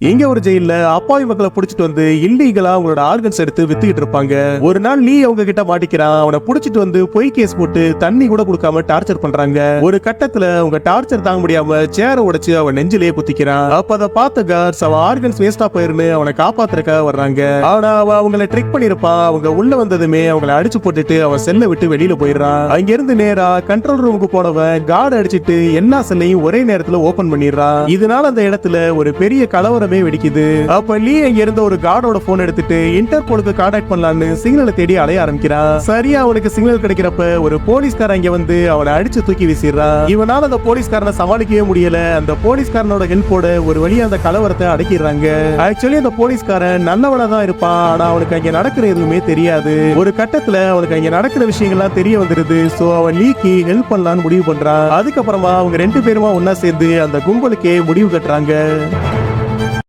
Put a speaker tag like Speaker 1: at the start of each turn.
Speaker 1: இங்க ஒரு ஜெயில அப்பாவி மக்களை புடிச்சிட்டு வந்து இல்லீகலா அவங்களோட ஆர்கன்ஸ் எடுத்து வித்துக்கிட்டு இருப்பாங்க. ஒரு நாள் லீ அவங்க கிட்ட மாட்டிக்கிறான். அவனை புடிச்சிட்டு வந்து பொய் கேஸ் போட்டு தண்ணி கூட கொடுக்காம டார்ச்சர் பண்றாங்க. ஒரு கட்டத்துல அவங்க டார்ச்சர் தாங்க முடியாம சேர உடைச்சு அவன் நெஞ்சிலேயே குத்திக்கிறான். அப்ப அதை பார்த்த கார்ட்ஸ் அவன் ஆர்கன்ஸ் வேஸ்டா போயிருன்னு அவனை காப்பாத்துறதுக்காக வர்றாங்க. ஆனா அவன் அவங்களை ட்ரிக் பண்ணிருப்பான். அவங்க உள்ள வந்ததுமே அவங்களை அடிச்சு போட்டுட்டு அவன் செல்ல விட்டு வெளியில போயிடுறான். அங்க இருந்து நேரா கண்ட்ரோல் ரூமுக்கு போனவன் கார்டு அடிச்சிட்டு எல்லா செல்லையும் ஒரே நேரத்துல ஓபன் பண்ணிடுறான். இதனால அந்த இடத்துல ஒரு பெரிய கலவரமே வெடிக்குது. அப்ப லீ அங்க இருந்த ஒரு கார்டோட போன் எடுத்துட்டு இன்டர்போலுக்கு கான்டாக்ட் பண்ணலான்னு சிக்னலை தேடி அலைய ஆரம்பிக்கிறான். சரியா அவனுக்கு சிக்னல் கிடைக்கிறப்ப ஒரு போலீஸ்காரன் அங்க வந்து அவனை அடிச்சு தூக்கி வீசிடுறான். இவனால அந்த போலீஸ்காரனை சமாளிக்கவே முடியல. அந்த போலீஸ்காரனோட ஹெல்ப்போட ஒரு வழியா அந்த கலவரத்தை அடக்கிடுறாங்க. ஆக்சுவலி அந்த போலீஸ்காரன் நல்லவனா தான் இருப்பான். ஆனா அவனுக்கு அங்க நடக்கிற எதுவுமே தெரியாது. ஒரு கட்டத்துல அவனுக்கு அங்க நடக்கிற விஷயங்கள்லாம் தெரிய வந்துருது. சோ அவன் லீக்கு ஹெல்ப் பண்ணலான்னு முடிவு பண்றான். அதுக்கப்புறமா அவங்க ரெண்டு பேருமா ஒன்னா சேர்ந்து அந்த கும்பலுக்கே முடிவு கட்டுறாங்க.